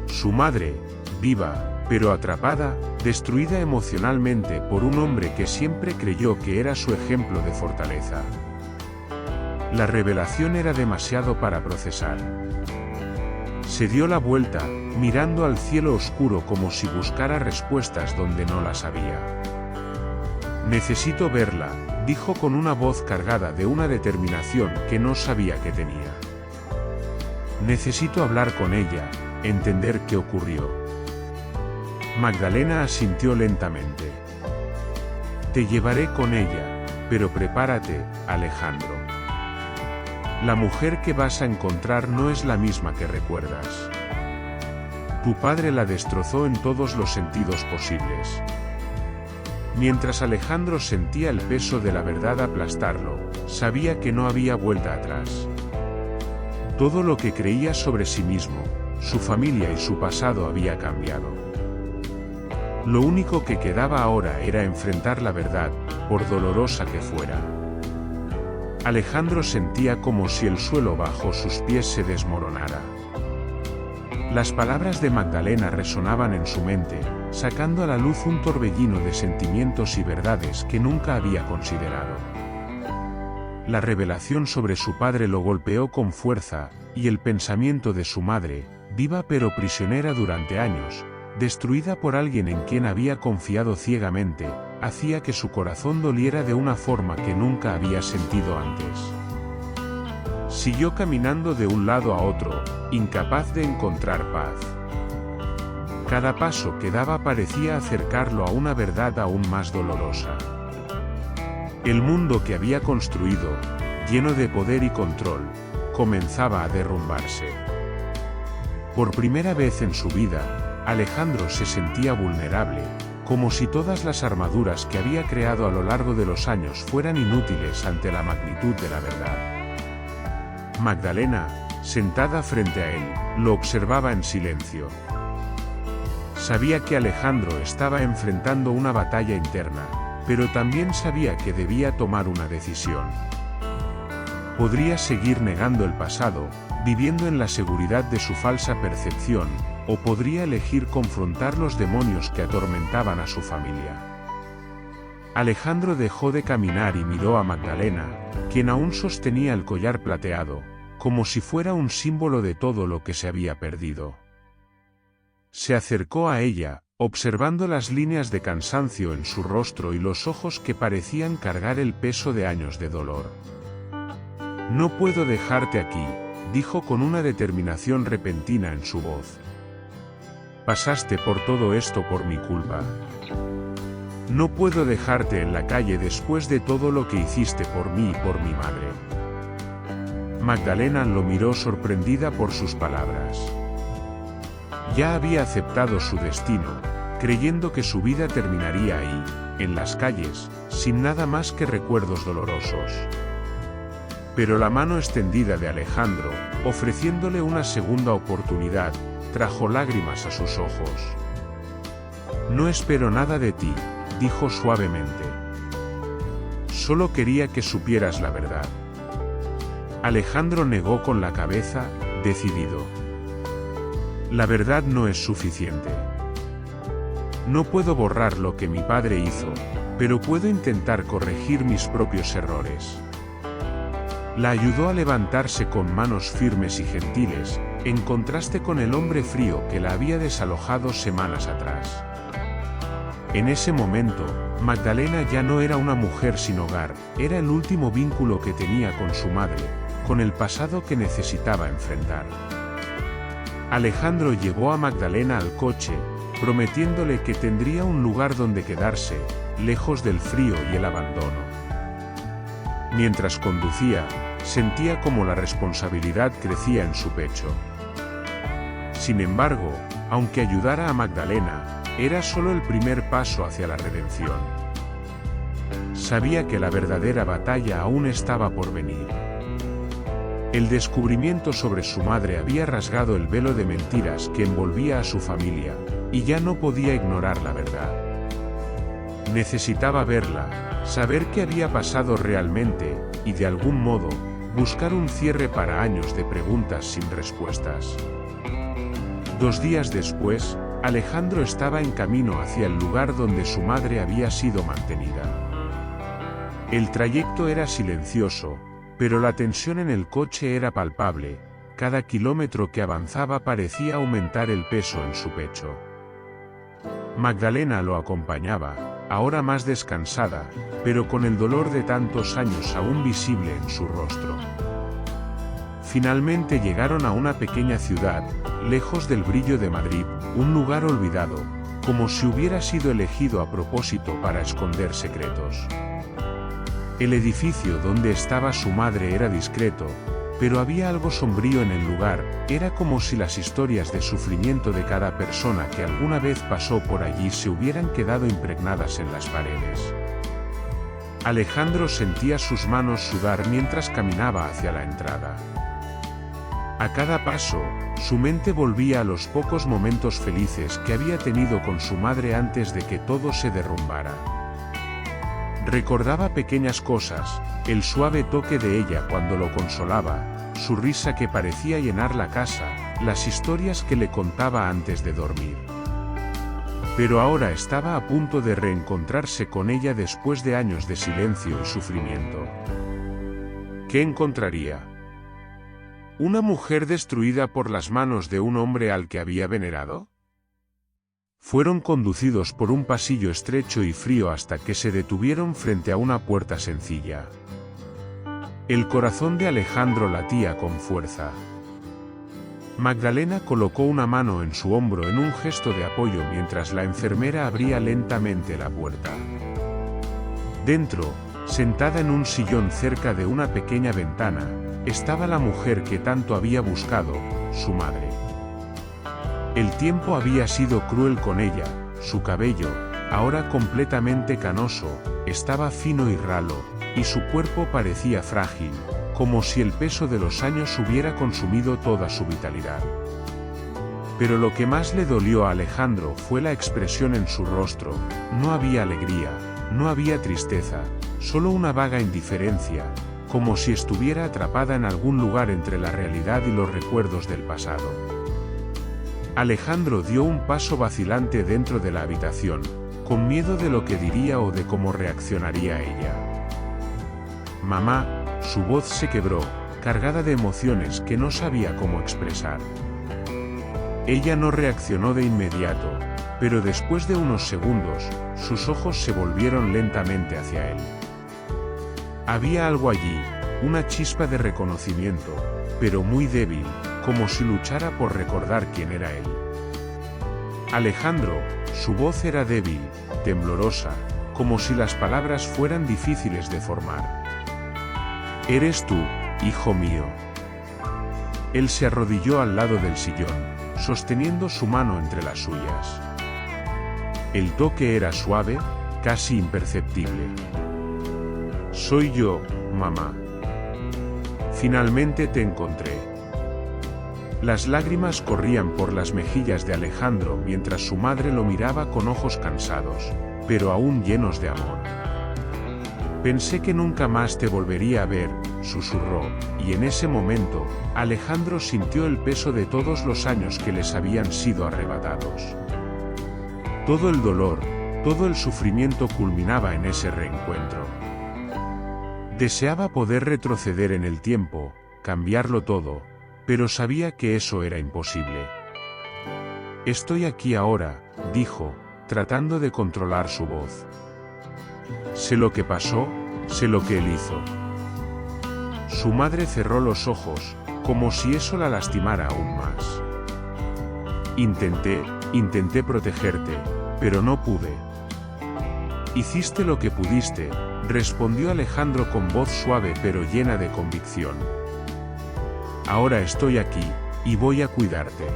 Su madre, viva, pero atrapada, destruida emocionalmente por un hombre que siempre creyó que era su ejemplo de fortaleza. La revelación era demasiado para procesar. Se dio la vuelta, mirando al cielo oscuro como si buscara respuestas donde no las había. Necesito verla, dijo con una voz cargada de una determinación que no sabía que tenía. Necesito hablar con ella, entender qué ocurrió. Magdalena asintió lentamente. Te llevaré con ella, pero prepárate, Alejandro. La mujer que vas a encontrar no es la misma que recuerdas. Tu padre la destrozó en todos los sentidos posibles. Mientras Alejandro sentía el peso de la verdad aplastarlo, sabía que no había vuelta atrás. Todo lo que creía sobre sí mismo, su familia y su pasado había cambiado. Lo único que quedaba ahora era enfrentar la verdad, por dolorosa que fuera. Alejandro sentía como si el suelo bajo sus pies se desmoronara. Las palabras de Magdalena resonaban en su mente, sacando a la luz un torbellino de sentimientos y verdades que nunca había considerado. La revelación sobre su padre lo golpeó con fuerza, y el pensamiento de su madre, viva pero prisionera durante años, destruida por alguien en quien había confiado ciegamente, hacía que su corazón doliera de una forma que nunca había sentido antes. Siguió caminando de un lado a otro, incapaz de encontrar paz. Cada paso que daba parecía acercarlo a una verdad aún más dolorosa. El mundo que había construido, lleno de poder y control, comenzaba a derrumbarse. Por primera vez en su vida, Alejandro se sentía vulnerable, como si todas las armaduras que había creado a lo largo de los años fueran inútiles ante la magnitud de la verdad. Magdalena, sentada frente a él, lo observaba en silencio. Sabía que Alejandro estaba enfrentando una batalla interna, pero también sabía que debía tomar una decisión. Podría seguir negando el pasado, viviendo en la seguridad de su falsa percepción, o podría elegir confrontar los demonios que atormentaban a su familia. Alejandro dejó de caminar y miró a Magdalena, quien aún sostenía el collar plateado, como si fuera un símbolo de todo lo que se había perdido. Se acercó a ella, observando las líneas de cansancio en su rostro y los ojos que parecían cargar el peso de años de dolor. No puedo dejarte aquí, dijo con una determinación repentina en su voz. Pasaste por todo esto por mi culpa. No puedo dejarte en la calle después de todo lo que hiciste por mí y por mi madre. Magdalena lo miró sorprendida por sus palabras. Ya había aceptado su destino, creyendo que su vida terminaría ahí, en las calles, sin nada más que recuerdos dolorosos. Pero la mano extendida de Alejandro, ofreciéndole una segunda oportunidad, trajo lágrimas a sus ojos. No espero nada de ti, dijo suavemente. Solo quería que supieras la verdad. Alejandro negó con la cabeza, decidido. La verdad no es suficiente. No puedo borrar lo que mi padre hizo, pero puedo intentar corregir mis propios errores. La ayudó a levantarse con manos firmes y gentiles, en contraste con el hombre frío que la había desalojado semanas atrás. En ese momento, Magdalena ya no era una mujer sin hogar, era el último vínculo que tenía con su madre, con el pasado que necesitaba enfrentar. Alejandro llevó a Magdalena al coche, prometiéndole que tendría un lugar donde quedarse, lejos del frío y el abandono. Mientras conducía, sentía como la responsabilidad crecía en su pecho. Sin embargo, aunque ayudara a Magdalena, era solo el primer paso hacia la redención. Sabía que la verdadera batalla aún estaba por venir. El descubrimiento sobre su madre había rasgado el velo de mentiras que envolvía a su familia, y ya no podía ignorar la verdad. Necesitaba verla, saber qué había pasado realmente, y de algún modo, buscar un cierre para años de preguntas sin respuestas. 2 días después, Alejandro estaba en camino hacia el lugar donde su madre había sido mantenida. El trayecto era silencioso, pero la tensión en el coche era palpable, cada kilómetro que avanzaba parecía aumentar el peso en su pecho. Magdalena lo acompañaba, ahora más descansada, pero con el dolor de tantos años aún visible en su rostro. Finalmente llegaron a una pequeña ciudad, lejos del brillo de Madrid, un lugar olvidado, como si hubiera sido elegido a propósito para esconder secretos. El edificio donde estaba su madre era discreto, pero había algo sombrío en el lugar, era como si las historias de sufrimiento de cada persona que alguna vez pasó por allí se hubieran quedado impregnadas en las paredes. Alejandro sentía sus manos sudar mientras caminaba hacia la entrada. A cada paso, su mente volvía a los pocos momentos felices que había tenido con su madre antes de que todo se derrumbara. Recordaba pequeñas cosas, el suave toque de ella cuando lo consolaba, su risa que parecía llenar la casa, las historias que le contaba antes de dormir. Pero ahora estaba a punto de reencontrarse con ella después de años de silencio y sufrimiento. ¿Qué encontraría? ¿Una mujer destruida por las manos de un hombre al que había venerado? Fueron conducidos por un pasillo estrecho y frío hasta que se detuvieron frente a una puerta sencilla. El corazón de Alejandro latía con fuerza. Magdalena colocó una mano en su hombro en un gesto de apoyo mientras la enfermera abría lentamente la puerta. Dentro, sentada en un sillón cerca de una pequeña ventana, estaba la mujer que tanto había buscado, su madre. El tiempo había sido cruel con ella, su cabello, ahora completamente canoso, estaba fino y ralo, y su cuerpo parecía frágil, como si el peso de los años hubiera consumido toda su vitalidad. Pero lo que más le dolió a Alejandro fue la expresión en su rostro, no había alegría, no había tristeza, solo una vaga indiferencia, como si estuviera atrapada en algún lugar entre la realidad y los recuerdos del pasado. Alejandro dio un paso vacilante dentro de la habitación, con miedo de lo que diría o de cómo reaccionaría ella. Mamá, su voz se quebró, cargada de emociones que no sabía cómo expresar. Ella no reaccionó de inmediato, pero después de unos segundos, sus ojos se volvieron lentamente hacia él. Había algo allí, una chispa de reconocimiento, pero muy débil, como si luchara por recordar quién era él. Alejandro, su voz era débil, temblorosa, como si las palabras fueran difíciles de formar. «Eres tú, hijo mío». Él se arrodilló al lado del sillón, sosteniendo su mano entre las suyas. El toque era suave, casi imperceptible. «Soy yo, mamá. Finalmente te encontré». Las lágrimas corrían por las mejillas de Alejandro mientras su madre lo miraba con ojos cansados, pero aún llenos de amor. «Pensé que nunca más te volvería a ver», susurró, y en ese momento, Alejandro sintió el peso de todos los años que les habían sido arrebatados. Todo el dolor, todo el sufrimiento culminaba en ese reencuentro. Deseaba poder retroceder en el tiempo, cambiarlo todo, pero sabía que eso era imposible. «Estoy aquí ahora», dijo, tratando de controlar su voz. Sé lo que pasó, sé lo que él hizo. Su madre cerró los ojos, como si eso la lastimara aún más. Intenté protegerte, pero no pude. Hiciste lo que pudiste, respondió Alejandro con voz suave pero llena de convicción. Ahora estoy aquí, y voy a cuidarte.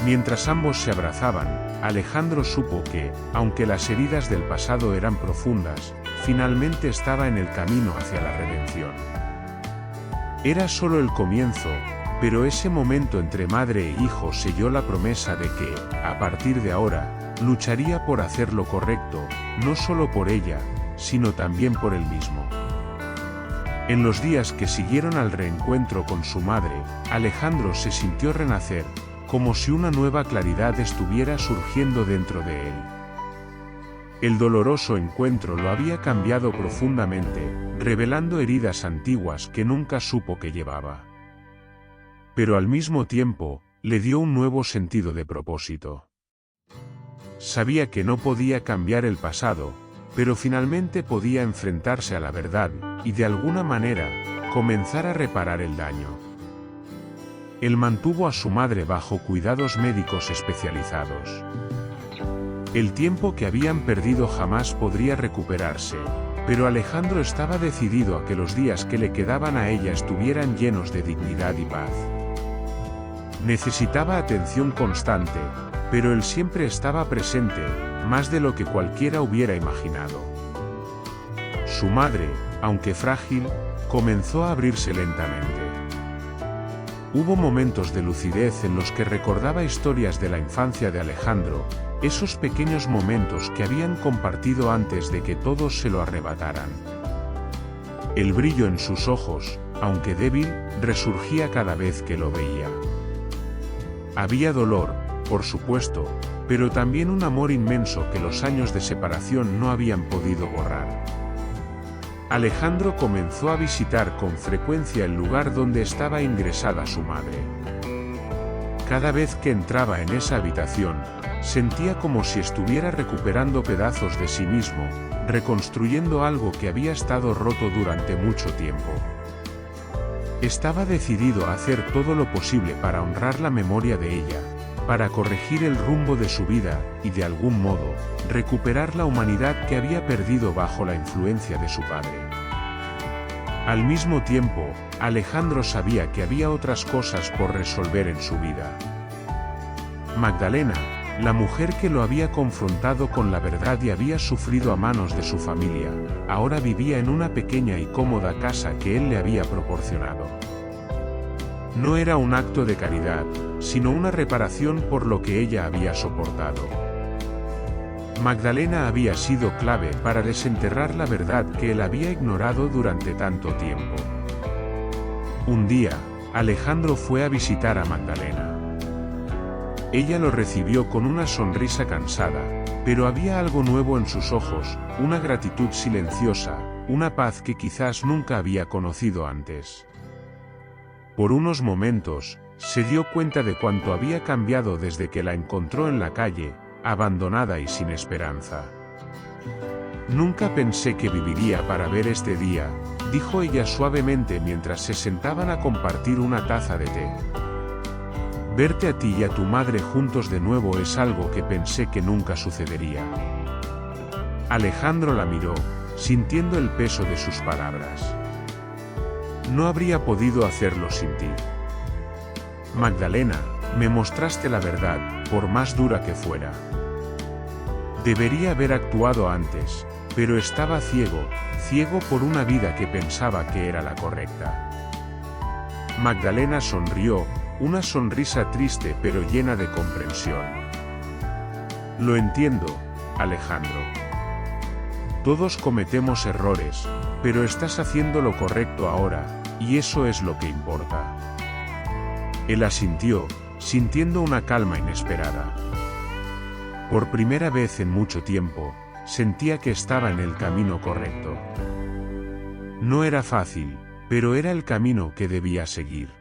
Mientras ambos se abrazaban, Alejandro supo que, aunque las heridas del pasado eran profundas, finalmente estaba en el camino hacia la redención. Era solo el comienzo, pero ese momento entre madre e hijo selló la promesa de que, a partir de ahora, lucharía por hacer lo correcto, no solo por ella, sino también por él mismo. En los días que siguieron al reencuentro con su madre, Alejandro se sintió renacer, como si una nueva claridad estuviera surgiendo dentro de él. El doloroso encuentro lo había cambiado profundamente, revelando heridas antiguas que nunca supo que llevaba. Pero al mismo tiempo, le dio un nuevo sentido de propósito. Sabía que no podía cambiar el pasado, pero finalmente podía enfrentarse a la verdad, y de alguna manera, comenzar a reparar el daño. Él mantuvo a su madre bajo cuidados médicos especializados. El tiempo que habían perdido jamás podría recuperarse, pero Alejandro estaba decidido a que los días que le quedaban a ella estuvieran llenos de dignidad y paz. Necesitaba atención constante, pero él siempre estaba presente, más de lo que cualquiera hubiera imaginado. Su madre, aunque frágil, comenzó a abrirse lentamente. Hubo momentos de lucidez en los que recordaba historias de la infancia de Alejandro, esos pequeños momentos que habían compartido antes de que todos se lo arrebataran. El brillo en sus ojos, aunque débil, resurgía cada vez que lo veía. Había dolor, por supuesto, pero también un amor inmenso que los años de separación no habían podido borrar. Alejandro comenzó a visitar con frecuencia el lugar donde estaba ingresada su madre. Cada vez que entraba en esa habitación, sentía como si estuviera recuperando pedazos de sí mismo, reconstruyendo algo que había estado roto durante mucho tiempo. Estaba decidido a hacer todo lo posible para honrar la memoria de ella, para corregir el rumbo de su vida, y de algún modo, recuperar la humanidad que había perdido bajo la influencia de su padre. Al mismo tiempo, Alejandro sabía que había otras cosas por resolver en su vida. Magdalena, la mujer que lo había confrontado con la verdad y había sufrido a manos de su familia, ahora vivía en una pequeña y cómoda casa que él le había proporcionado. No era un acto de caridad, sino una reparación por lo que ella había soportado. Magdalena había sido clave para desenterrar la verdad que él había ignorado durante tanto tiempo. Un día, Alejandro fue a visitar a Magdalena. Ella lo recibió con una sonrisa cansada, pero había algo nuevo en sus ojos, una gratitud silenciosa, una paz que quizás nunca había conocido antes. Por unos momentos, se dio cuenta de cuánto había cambiado desde que la encontró en la calle, abandonada y sin esperanza. Nunca pensé que viviría para ver este día, dijo ella suavemente mientras se sentaban a compartir una taza de té. Verte a ti y a tu madre juntos de nuevo es algo que pensé que nunca sucedería. Alejandro la miró, sintiendo el peso de sus palabras. No habría podido hacerlo sin ti. Magdalena, me mostraste la verdad, por más dura que fuera. Debería haber actuado antes, pero estaba ciego por una vida que pensaba que era la correcta. Magdalena sonrió, una sonrisa triste pero llena de comprensión. Lo entiendo, Alejandro. Todos cometemos errores, pero estás haciendo lo correcto ahora, y eso es lo que importa. Él asintió, sintiendo una calma inesperada. Por primera vez en mucho tiempo, sentía que estaba en el camino correcto. No era fácil, pero era el camino que debía seguir.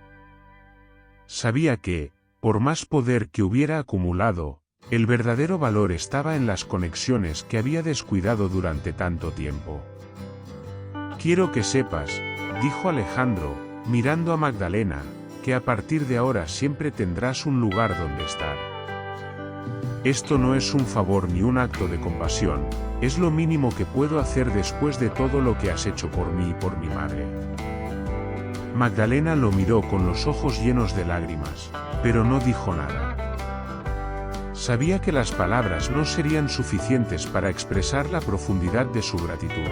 Sabía que, por más poder que hubiera acumulado, El verdadero valor estaba en las conexiones que había descuidado durante tanto tiempo. Quiero que sepas, dijo Alejandro, mirando a Magdalena, que a partir de ahora siempre tendrás un lugar donde estar. Esto no es un favor ni un acto de compasión, es lo mínimo que puedo hacer después de todo lo que has hecho por mí y por mi madre. Magdalena lo miró con los ojos llenos de lágrimas, pero no dijo nada. Sabía que las palabras no serían suficientes para expresar la profundidad de su gratitud.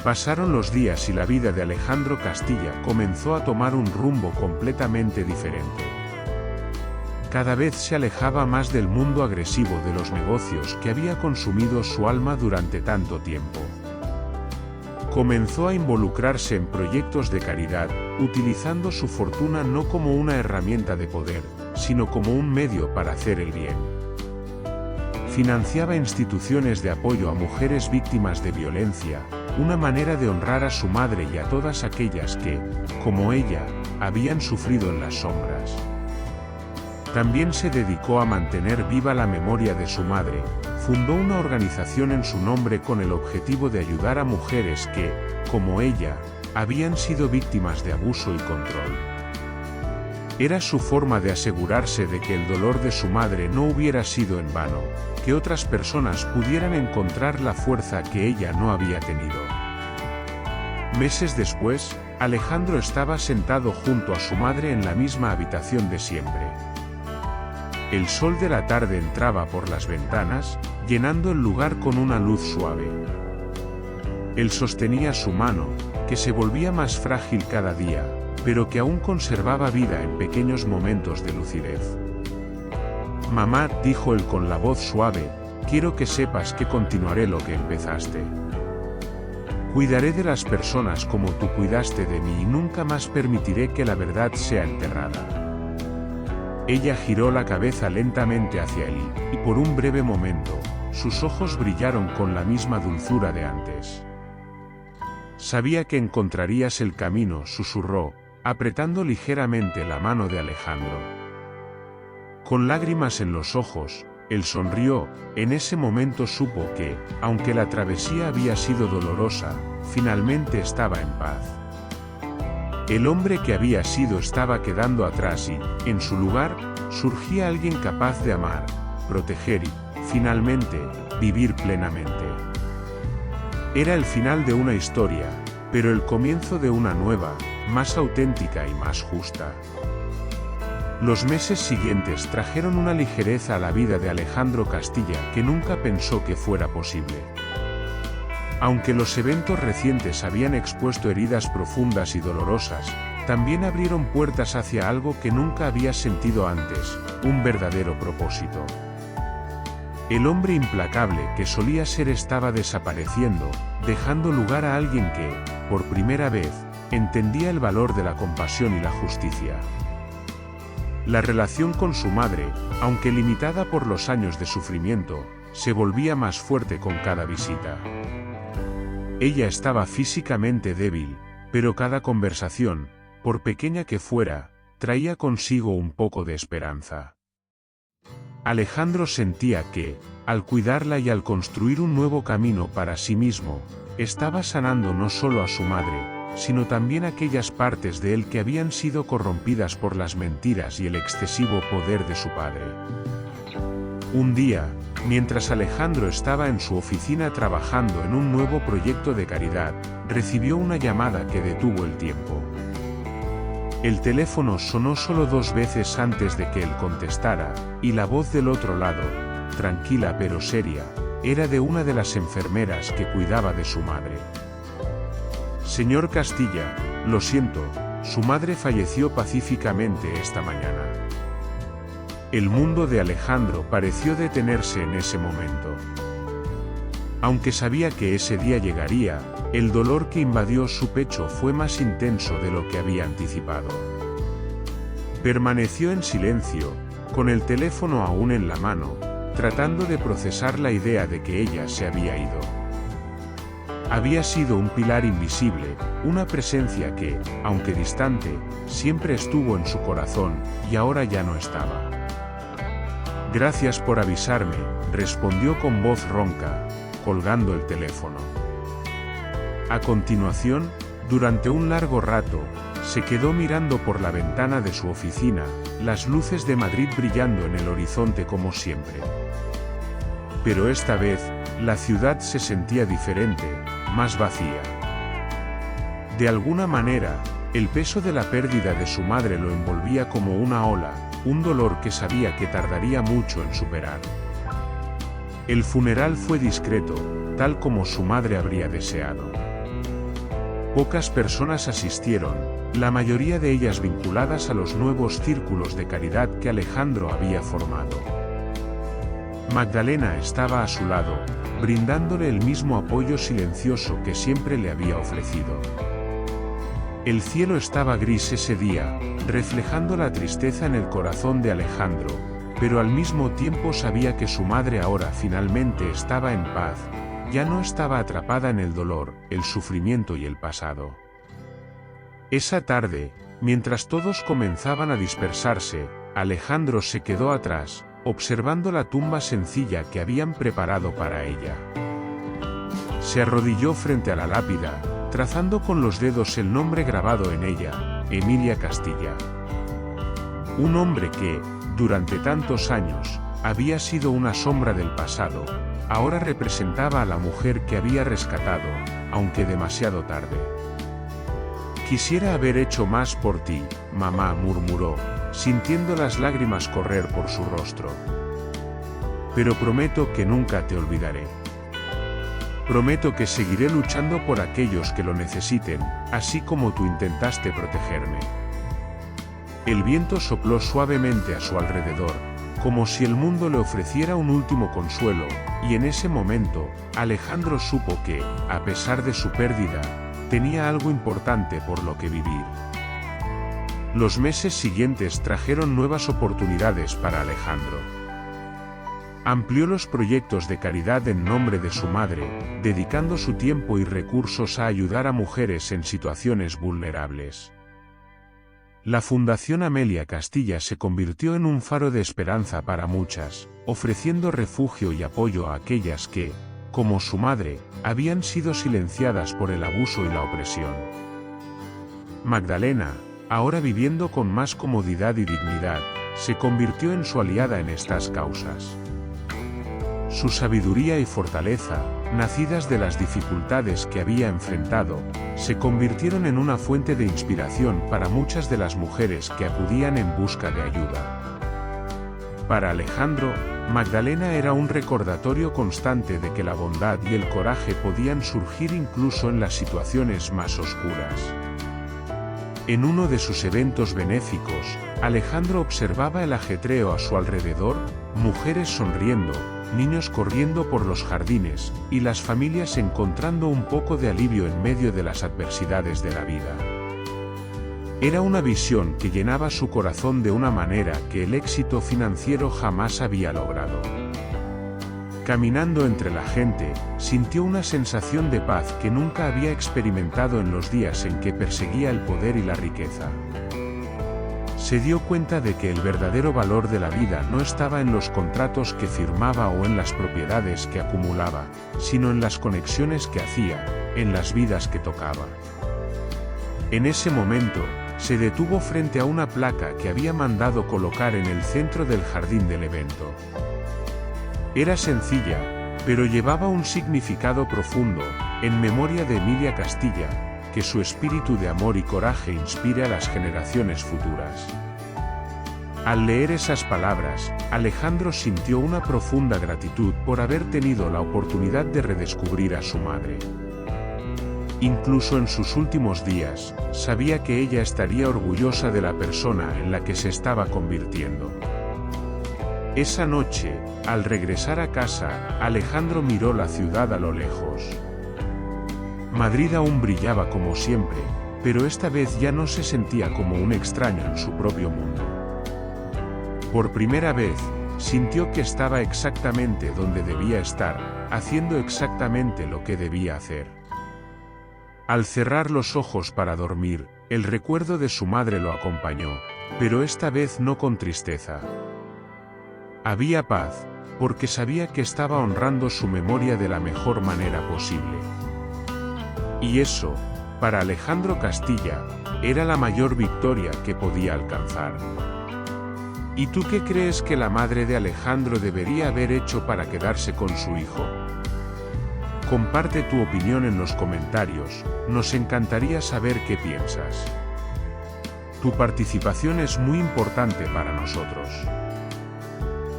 Pasaron los días y la vida de Alejandro Castilla comenzó a tomar un rumbo completamente diferente. Cada vez se alejaba más del mundo agresivo de los negocios que había consumido su alma durante tanto tiempo. Comenzó a involucrarse en proyectos de caridad, utilizando su fortuna no como una herramienta de poder, sino como un medio para hacer el bien. Financiaba instituciones de apoyo a mujeres víctimas de violencia, una manera de honrar a su madre y a todas aquellas que, como ella, habían sufrido en las sombras. También se dedicó a mantener viva la memoria de su madre, fundó una organización en su nombre con el objetivo de ayudar a mujeres que, como ella, habían sido víctimas de abuso y control. Era su forma de asegurarse de que el dolor de su madre no hubiera sido en vano, que otras personas pudieran encontrar la fuerza que ella no había tenido. Meses después, Alejandro estaba sentado junto a su madre en la misma habitación de siempre. El sol de la tarde entraba por las ventanas, llenando el lugar con una luz suave. Él sostenía su mano, que se volvía más frágil cada día, pero que aún conservaba vida en pequeños momentos de lucidez. «Mamá», dijo él con la voz suave, «quiero que sepas que continuaré lo que empezaste. Cuidaré de las personas como tú cuidaste de mí y nunca más permitiré que la verdad sea enterrada». Ella giró la cabeza lentamente hacia él, y por un breve momento, sus ojos brillaron con la misma dulzura de antes. «Sabía que encontrarías el camino», susurró, apretando ligeramente la mano de Alejandro. Con lágrimas en los ojos, él sonrió. En ese momento supo que, aunque la travesía había sido dolorosa, finalmente estaba en paz. El hombre que había sido estaba quedando atrás y, en su lugar, surgía alguien capaz de amar, proteger y, finalmente, vivir plenamente. Era el final de una historia, pero el comienzo de una nueva, más auténtica y más justa. Los meses siguientes trajeron una ligereza a la vida de Alejandro Castilla que nunca pensó que fuera posible. Aunque los eventos recientes habían expuesto heridas profundas y dolorosas, también abrieron puertas hacia algo que nunca había sentido antes, un verdadero propósito. El hombre implacable que solía ser estaba desapareciendo, dejando lugar a alguien que, por primera vez, entendía el valor de la compasión y la justicia. La relación con su madre, aunque limitada por los años de sufrimiento, se volvía más fuerte con cada visita. Ella estaba físicamente débil, pero cada conversación, por pequeña que fuera, traía consigo un poco de esperanza. Alejandro sentía que, al cuidarla y al construir un nuevo camino para sí mismo, estaba sanando no solo a su madre, sino también aquellas partes de él que habían sido corrompidas por las mentiras y el excesivo poder de su padre. Un día, mientras Alejandro estaba en su oficina trabajando en un nuevo proyecto de caridad, recibió una llamada que detuvo el tiempo. El teléfono sonó solo 2 veces antes de que él contestara, y la voz del otro lado, tranquila pero seria, era de una de las enfermeras que cuidaba de su madre. «Señor Castilla, lo siento, su madre falleció pacíficamente esta mañana». El mundo de Alejandro pareció detenerse en ese momento. Aunque sabía que ese día llegaría, el dolor que invadió su pecho fue más intenso de lo que había anticipado. Permaneció en silencio, con el teléfono aún en la mano, tratando de procesar la idea de que ella se había ido. Había sido un pilar invisible, una presencia que, aunque distante, siempre estuvo en su corazón, y ahora ya no estaba. Gracias por avisarme, respondió con voz ronca, colgando el teléfono. A continuación, durante un largo rato, se quedó mirando por la ventana de su oficina, las luces de Madrid brillando en el horizonte como siempre. Pero esta vez, la ciudad se sentía diferente, más vacía. De alguna manera, el peso de la pérdida de su madre lo envolvía como una ola, un dolor que sabía que tardaría mucho en superar. El funeral fue discreto, tal como su madre habría deseado. Pocas personas asistieron, la mayoría de ellas vinculadas a los nuevos círculos de caridad que Alejandro había formado. Magdalena estaba a su lado, brindándole el mismo apoyo silencioso que siempre le había ofrecido. El cielo estaba gris ese día, reflejando la tristeza en el corazón de Alejandro, pero al mismo tiempo sabía que su madre ahora finalmente estaba en paz, ya no estaba atrapada en el dolor, el sufrimiento y el pasado. Esa tarde, mientras todos comenzaban a dispersarse, Alejandro se quedó atrás, observando la tumba sencilla que habían preparado para ella. Se arrodilló frente a la lápida, trazando con los dedos el nombre grabado en ella, Emilia Castilla. Un hombre que, durante tantos años, había sido una sombra del pasado, ahora representaba a la mujer que había rescatado, aunque demasiado tarde. Quisiera haber hecho más por ti, mamá, murmuró, sintiendo las lágrimas correr por su rostro. Pero prometo que nunca te olvidaré. Prometo que seguiré luchando por aquellos que lo necesiten, así como tú intentaste protegerme. El viento sopló suavemente a su alrededor, como si el mundo le ofreciera un último consuelo, y en ese momento, Alejandro supo que, a pesar de su pérdida, tenía algo importante por lo que vivir. Los meses siguientes trajeron nuevas oportunidades para Alejandro. Amplió los proyectos de caridad en nombre de su madre, dedicando su tiempo y recursos a ayudar a mujeres en situaciones vulnerables. La Fundación Amelia Castilla se convirtió en un faro de esperanza para muchas, ofreciendo refugio y apoyo a aquellas que, como su madre, habían sido silenciadas por el abuso y la opresión. Magdalena, ahora viviendo con más comodidad y dignidad, se convirtió en su aliada en estas causas. Su sabiduría y fortaleza, nacidas de las dificultades que había enfrentado, se convirtieron en una fuente de inspiración para muchas de las mujeres que acudían en busca de ayuda. Para Alejandro, Magdalena era un recordatorio constante de que la bondad y el coraje podían surgir incluso en las situaciones más oscuras. En uno de sus eventos benéficos, Alejandro observaba el ajetreo a su alrededor, mujeres sonriendo, niños corriendo por los jardines, y las familias encontrando un poco de alivio en medio de las adversidades de la vida. Era una visión que llenaba su corazón de una manera que el éxito financiero jamás había logrado. Caminando entre la gente, sintió una sensación de paz que nunca había experimentado en los días en que perseguía el poder y la riqueza. Se dio cuenta de que el verdadero valor de la vida no estaba en los contratos que firmaba o en las propiedades que acumulaba, sino en las conexiones que hacía, en las vidas que tocaba. En ese momento, se detuvo frente a una placa que había mandado colocar en el centro del jardín del evento. Era sencilla, pero llevaba un significado profundo, en memoria de Emilia Castilla, que su espíritu de amor y coraje inspire a las generaciones futuras. Al leer esas palabras, Alejandro sintió una profunda gratitud por haber tenido la oportunidad de redescubrir a su madre. Incluso en sus últimos días, sabía que ella estaría orgullosa de la persona en la que se estaba convirtiendo. Esa noche, al regresar a casa, Alejandro miró la ciudad a lo lejos. Madrid aún brillaba como siempre, pero esta vez ya no se sentía como un extraño en su propio mundo. Por primera vez, sintió que estaba exactamente donde debía estar, haciendo exactamente lo que debía hacer. Al cerrar los ojos para dormir, el recuerdo de su madre lo acompañó, pero esta vez no con tristeza. Había paz, porque sabía que estaba honrando su memoria de la mejor manera posible. Y eso, para Alejandro Castilla, era la mayor victoria que podía alcanzar. ¿Y tú qué crees que la madre de Alejandro debería haber hecho para quedarse con su hijo? Comparte tu opinión en los comentarios, nos encantaría saber qué piensas. Tu participación es muy importante para nosotros.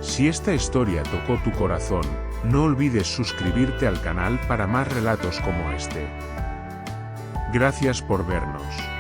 Si esta historia tocó tu corazón, no olvides suscribirte al canal para más relatos como este. Gracias por vernos.